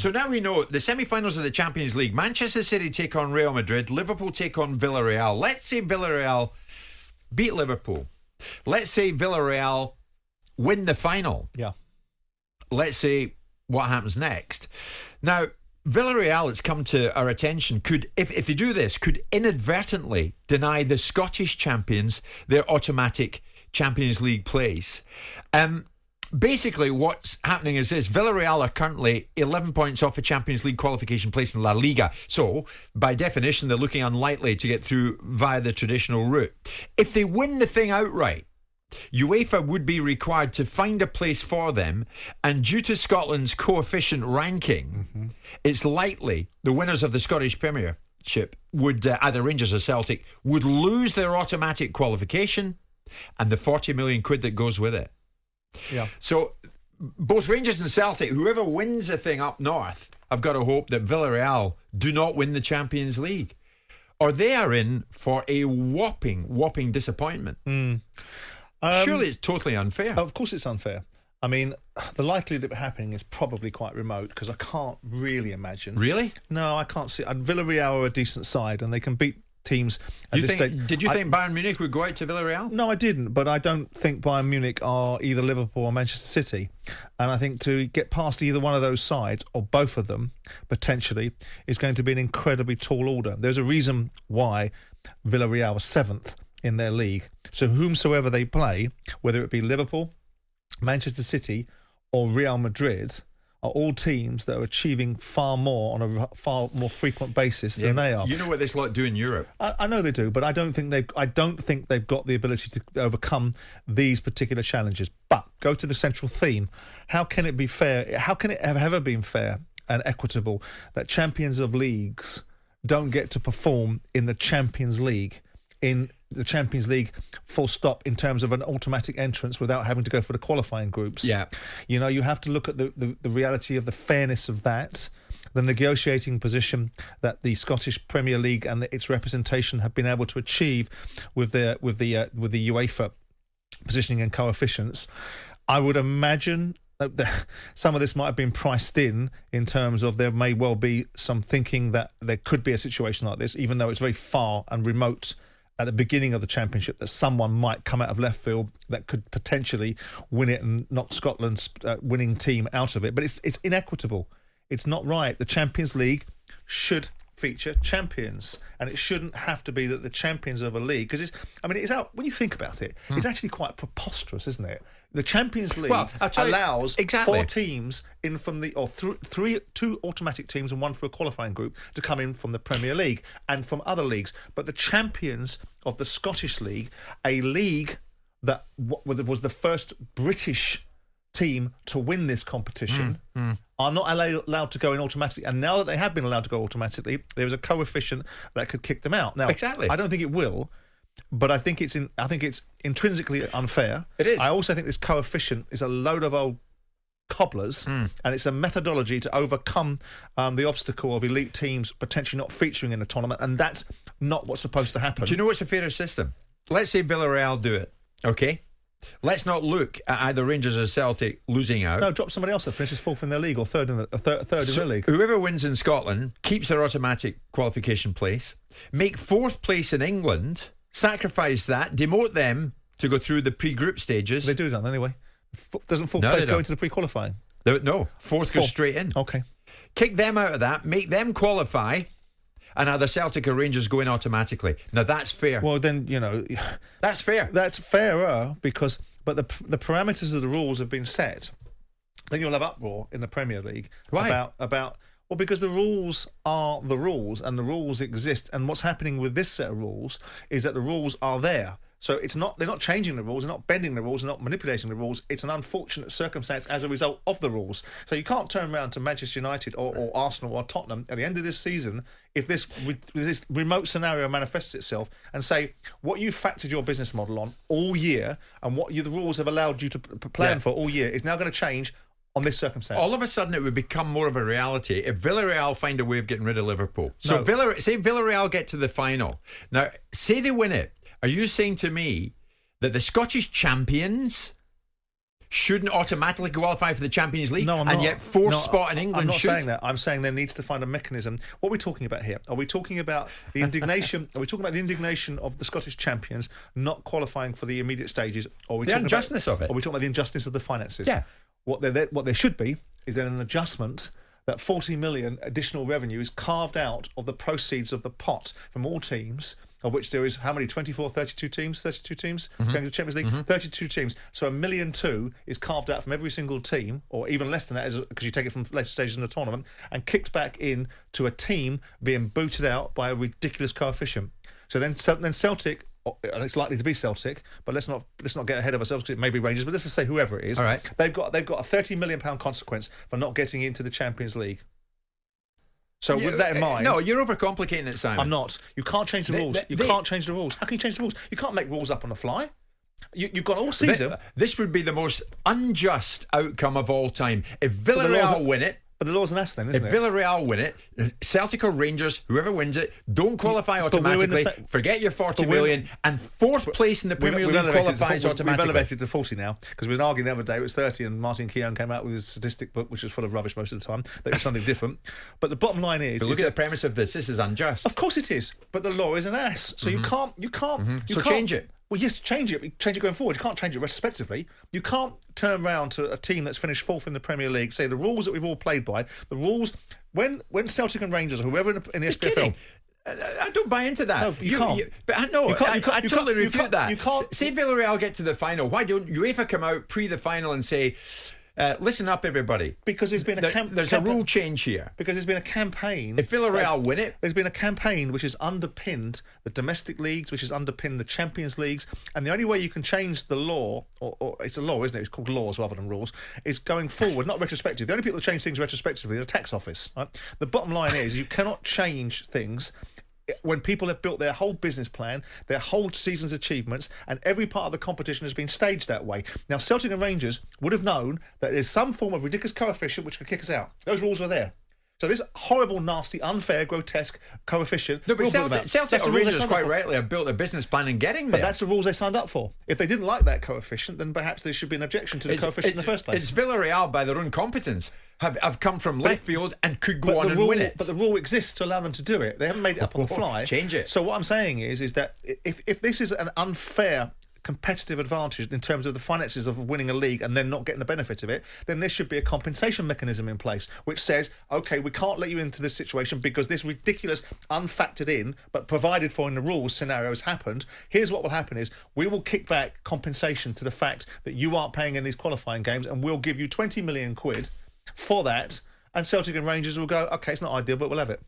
So now we know the semi-finals of the Champions League. Manchester City take on Real Madrid. Liverpool take on Villarreal. Let's say Villarreal beat Liverpool. Let's say Villarreal win the final. Yeah. Let's say what happens next. Now, Villarreal, it's come to our attention, could, if they do this, could inadvertently deny the Scottish champions their automatic Champions League place. Basically, what's happening is this. Villarreal are currently 11 points off a Champions League qualification place in La Liga. So, by definition, they're looking unlikely to get through via the traditional route. If they win the thing outright, UEFA would be required to find a place for them, and due to Scotland's coefficient ranking, it's likely the winners of the Scottish Premiership would, either Rangers or Celtic, would lose their automatic qualification and the 40 million quid that goes with it. Yeah. So both Rangers and Celtic, whoever wins the thing up north, have got to hope that Villarreal do not win the Champions League, or they are in for a whopping disappointment. Surely it's totally unfair. Of course it's unfair. I mean, the likelihood of it happening is probably quite remote, because I can't really imagine. Really? No, I can't see. Villarreal are a decent side, and they can beat teams at this stage. Did you think Bayern Munich would go out to Villarreal? No, I didn't, but I don't think Bayern Munich are either Liverpool or Manchester City. And I think to get past either one of those sides, or both of them, potentially, is going to be an incredibly tall order. There's a reason why Villarreal are 7th in their league. So whomsoever they play, whether it be Liverpool, Manchester City or Real Madrid, are all teams that are achieving far more on a far more frequent basis than they are. You know what this lot do in Europe. I know they do, but I don't think they've got the ability to overcome these particular challenges. But go to the central theme. How can it be fair? How can it have ever been fair and equitable that champions of leagues don't get to perform in the Champions League? In the Champions League, full stop, in terms of an automatic entrance without having to go for the qualifying groups. Yeah. You know, you have to look at the reality of the fairness of that, the negotiating position that the Scottish Premier League and its representation have been able to achieve with the UEFA positioning and coefficients. I would imagine that some of this might have been priced in terms of there may well be some thinking that there could be a situation like this, even though it's very far and remote at the beginning of the championship, that someone might come out of left field that could potentially win it and knock Scotland's winning team out of it. But it's inequitable. It's not right. The Champions League should feature champions, and it shouldn't have to be that the champions of a league, because it's out, when you think about it, it's actually quite preposterous, isn't it? The Champions League allows 4 teams in from the, or 2 automatic teams and 1 for a qualifying group to come in from the Premier League and from other leagues. But the champions of the Scottish League, a league that was the first British team to win this competition, are not allowed to go in automatically. And now that they have been allowed to go automatically, there is a coefficient that could kick them out. Now, I don't think it will, but I think it's intrinsically unfair. It is. I also think this coefficient is a load of old cobblers, and it's a methodology to overcome the obstacle of elite teams potentially not featuring in the tournament, and that's not what's supposed to happen. Do you know what's a fairer system? Let's say Villarreal do it, okay? Let's not look at either Rangers or Celtic losing out. No, drop somebody else that finishes 4th in their league or third in their league. Whoever wins in Scotland keeps their automatic qualification place. Make 4th place in England, sacrifice that, demote them to go through the pre-group stages. They do that anyway. Doesn't 4th place go into the pre-qualifying? No, 4th goes straight in. Okay. Kick them out of that, make them qualify, and either Celtic or Rangers go in automatically. Now that's fair. Well, then, that's fair. That's fairer, but the parameters of the rules have been set. Then you'll have uproar in the Premier League. Why? Well, because the rules are the rules, and the rules exist. And what's happening with this set of rules is that the rules are there. So they're not changing the rules, they're not bending the rules, they're not manipulating the rules. It's an unfortunate circumstance as a result of the rules. So you can't turn around to Manchester United or Arsenal or Tottenham at the end of this season, if this remote scenario manifests itself, and say what you factored your business model on all year and what the rules have allowed you to plan for all year is now going to change on this circumstance. All of a sudden it would become more of a reality if Villarreal find a way of getting rid of Liverpool. So say Villarreal get to the final. Now, say they win it. Are you saying to me that the Scottish champions shouldn't automatically qualify for the Champions League, No, I'm not. yet fourth spot in England I'm not should. saying that. I'm saying there needs to find a mechanism. What are we talking about here? Are we talking about the indignation? Are we talking about the indignation of the Scottish champions not qualifying for the immediate stages? Or are we The talking unjustness of it. Are we talking about the injustice of the finances? Yeah. What there should be is then an adjustment that 40 million additional revenue is carved out of the proceeds of the pot from all teams, of which there is how many? 32 teams going to the Champions League? 32 teams. So $1.2 million is carved out from every single team, or even less than that, because you take it from later stages in the tournament, and kicked back in to a team being booted out by a ridiculous coefficient. So then Celtic, and it's likely to be Celtic, but let's not get ahead of ourselves, because it may be Rangers, but let's just say whoever it is. All right. They've got a £30 million consequence for not getting into the Champions League. So with that in mind... No, you're overcomplicating it, Simon. I'm not. You can't change the rules. You can't change the rules. How can you change the rules? You can't make rules up on the fly. You've got all season. This would be the most unjust outcome of all time. If Villarreal win it... But the law's an ass then, isn't it? If Villarreal win it, Celtic or Rangers, whoever wins it, don't qualify automatically. Forget your 40 million, and fourth place in the Premier League qualifies automatically. We've elevated to 40 now, because we were arguing the other day it was 30, and Martin Keown came out with his statistic book, which was full of rubbish most of the time. That was something different. But the bottom line is... But look at the premise of this. This is unjust. Of course it is. But the law is an ass. So you can't... So change it. Well, yes, change it. Change it going forward. You can't change it retrospectively. You can't turn around to a team that's finished fourth in the Premier League, say the rules that we've all played by, the rules... When Celtic and Rangers or whoever in the SPFL... I don't buy into that. No, you can't. But I know. I totally refute that. You can't. Say Villarreal get to the final. Why don't UEFA come out pre the final and say, listen up, everybody? Because there's been there's a rule change here. Because there's been a campaign. If Villarreal win it, there's been a campaign which has underpinned the domestic leagues, which has underpinned the Champions Leagues, and the only way you can change the law, or it's a law, isn't it? It's called laws rather than rules. Is going forward, not retrospective. The only people that change things retrospectively are the tax office. Right? The bottom line is you cannot change things when people have built their whole business plan, their whole season's achievements, and every part of the competition has been staged that way. Now, Celtic and Rangers would have known that there's some form of ridiculous coefficient which could kick us out. Those rules were there. So this horrible, nasty, unfair, grotesque coefficient... No, but Celtic or Rangers quite rightly have built a business plan in getting there. But that's the rules they signed up for. If they didn't like that coefficient, then perhaps there should be an objection to the coefficient in the first place. It's Villarreal, by their own competence, have come from left field and could go on and win it. But the rule exists to allow them to do it. They haven't made it up on the fly. Change it. So what I'm saying is that if this is an unfair competitive advantage in terms of the finances of winning a league and then not getting the benefit of it, then there should be a compensation mechanism in place which says, okay, we can't let you into this situation because this ridiculous, unfactored in, but provided for in the rules scenario has happened. Here's what will happen is we will kick back compensation to the fact that you aren't paying in these qualifying games, and we'll give you 20 million quid for that, and Celtic and Rangers will go, okay, it's not ideal, but we'll have it.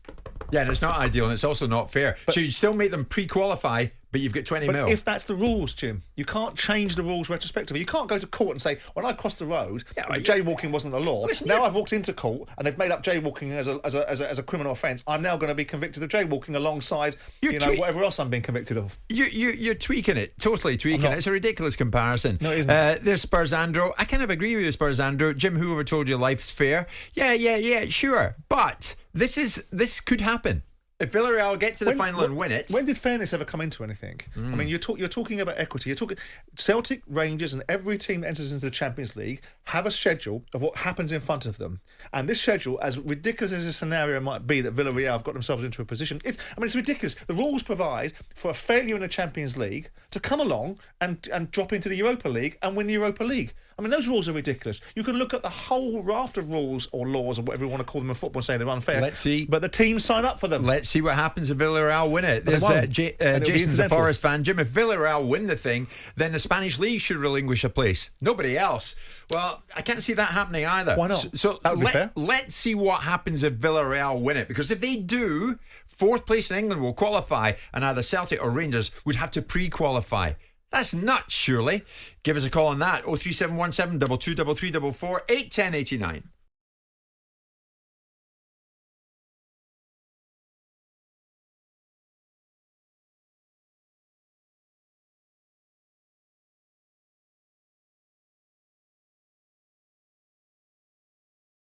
Yeah, and it's not ideal, and it's also not fair. So you still make them pre-qualify, but you've got 20 mil. If that's the rules, Jim, you can't change the rules retrospectively. You can't go to court and say, when I crossed the road, jaywalking wasn't the law. Listen, now I've walked into court and they've made up jaywalking as a criminal offence. I'm now going to be convicted of jaywalking alongside whatever else I'm being convicted of. You're tweaking it, totally tweaking it. It's a ridiculous comparison. No, it isn't. There's Spurs Andrew. I kind of agree with you, Spurs Andrew. Jim, whoever told you life's fair? Yeah, sure. But this could happen. If Villarreal get to the final and win it... When did fairness ever come into anything? I mean, you're talking about equity. You're talking Celtic, Rangers and every team that enters into the Champions League have a schedule of what happens in front of them. And this schedule, as ridiculous as a scenario might be that Villarreal have got themselves into a position, it's ridiculous. The rules provide for a failure in the Champions League to come along and drop into the Europa League and win the Europa League. I mean, those rules are ridiculous. You can look at the whole raft of rules or laws or whatever you want to call them in football and say they're unfair. Let's see. But the teams sign up for them. Let's see what happens if Villarreal win it. There's Jason's a Forest fan. Jim, if Villarreal win the thing, then the Spanish League should relinquish a place. Nobody else. Well, I can't see that happening either. Why not? So that would be fair. Let's see what happens if Villarreal win it. Because if they do, fourth place in England will qualify, and either Celtic or Rangers would have to pre-qualify. That's nuts, surely. Give us a call on that. 03717 223344 81089.